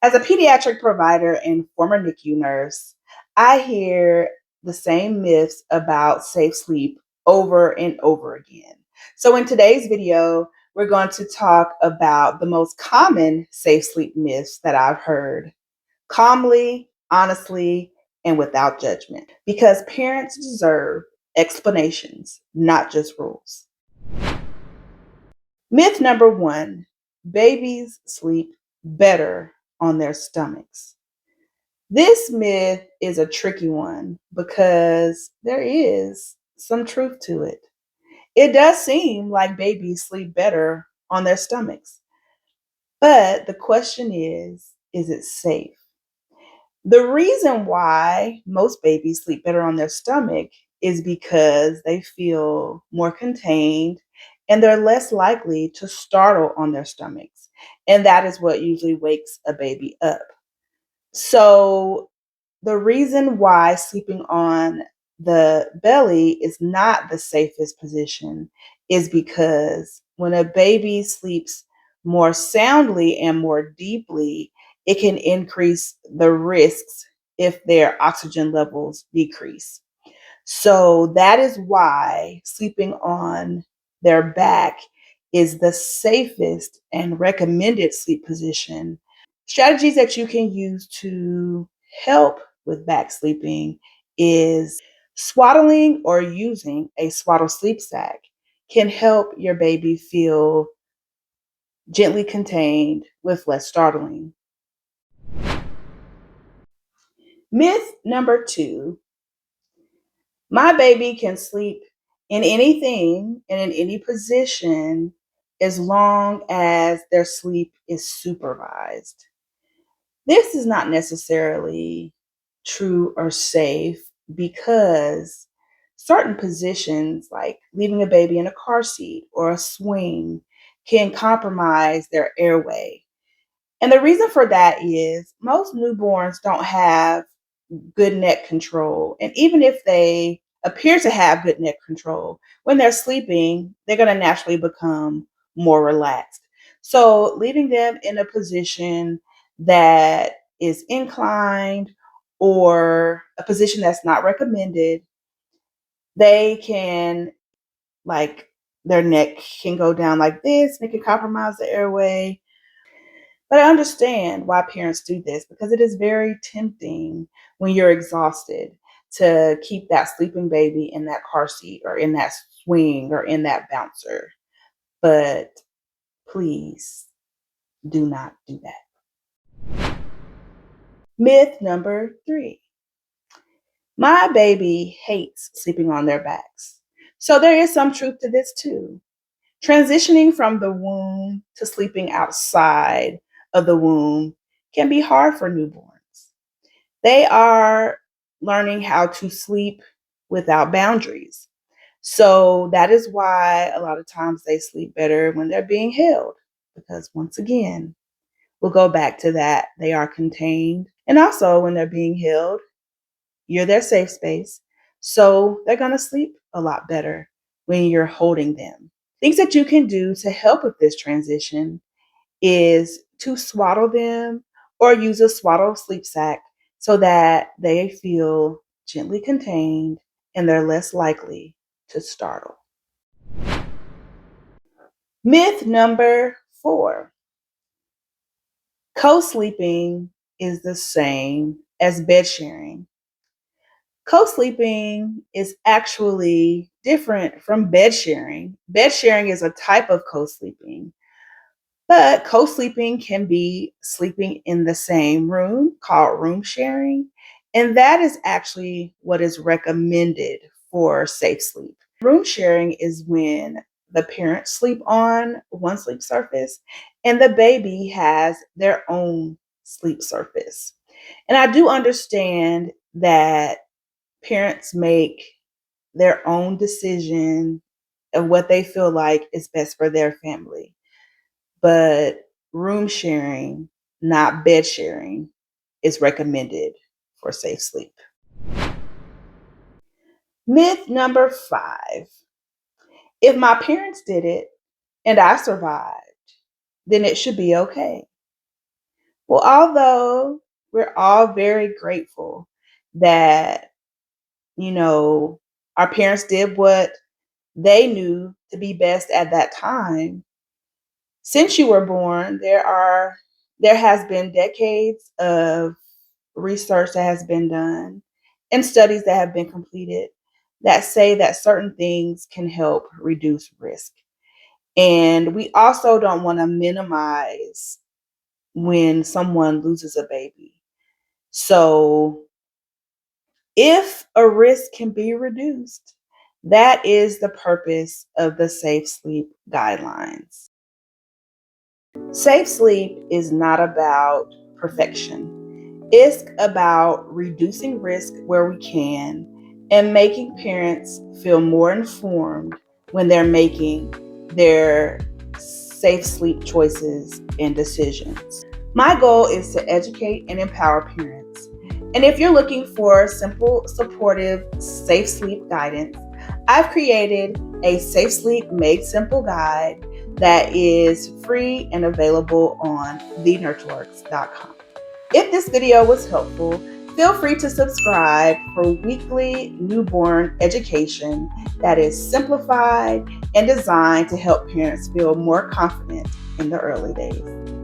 As a pediatric provider and former NICU nurse, I hear the same myths about safe sleep over and over again. So, in today's video, we're going to talk about the most common safe sleep myths that I've heard calmly, honestly, and without judgment because parents deserve explanations, not just rules. Myth number one: babies sleep better on their stomachs. This myth is a tricky one because there is some truth to it. It does seem like babies sleep better on their stomachs, but the question is it safe? The reason why most babies sleep better on their stomach is because they feel more contained and they're less likely to startle on their stomachs. And that is what usually wakes a baby up. So, the reason why sleeping on the belly is not the safest position is because when a baby sleeps more soundly and more deeply, it can increase the risks if their oxygen levels decrease. So that is why sleeping on their back is the safest and recommended sleep position. Strategies that you can use to help with back sleeping is swaddling or using a swaddle sleep sack can help your baby feel gently contained with less startling. Myth number two: my baby can sleep in anything and in any position as long as their sleep is supervised. This is not necessarily true or safe because certain positions, like leaving a baby in a car seat or a swing, can compromise their airway. And the reason for that is most newborns don't have good neck control. And even if they appear to have good neck control, when they're sleeping, they're going to naturally become more relaxed. So, leaving them in a position that is inclined or a position that's not recommended, they can, like, their neck can go down like this, and it can compromise the airway. But I understand why parents do this because it is very tempting when you're exhausted to keep that sleeping baby in that car seat or in that swing or in that bouncer. But please do not do that. Myth number three: my baby hates sleeping on their backs. So there is some truth to this too. Transitioning from the womb to sleeping outside of the womb can be hard for newborns. They are learning how to sleep without boundaries. So that is why a lot of times they sleep better when they're being held. Because once again, we'll go back to that. They are contained. And also, when they're being held, you're their safe space. So they're going to sleep a lot better when you're holding them. Things that you can do to help with this transition is to swaddle them or use a swaddle sleep sack so that they feel gently contained and they're less likely to startle. Myth number four: co-sleeping is the same as bed sharing. Co-sleeping is actually different from bed sharing. Bed sharing is a type of co-sleeping. But co-sleeping can be sleeping in the same room, called room sharing. And that is actually what is recommended for safe sleep. Room sharing is when the parents sleep on one sleep surface and the baby has their own sleep surface. And I do understand that parents make their own decision of what they feel like is best for their family. But room sharing, not bed sharing, is recommended for safe sleep. Myth number five: if my parents did it and I survived, then it should be okay. Well, although we're all very grateful that, our parents did what they knew to be best at that time, since you were born, there has been decades of research that has been done and studies that have been completed that say that certain things can help reduce risk. And we also don't want to minimize when someone loses a baby. So, if a risk can be reduced, that is the purpose of the Safe Sleep Guidelines. Safe sleep is not about perfection. It's about reducing risk where we can and making parents feel more informed when they're making their safe sleep choices and decisions. My goal is to educate and empower parents. And if you're looking for simple, supportive, safe sleep guidance, I've created a Safe Sleep Made Simple guide that is free and available on thenurtureworks.com. If this video was helpful, feel free to subscribe for weekly newborn education that is simplified and designed to help parents feel more confident in the early days.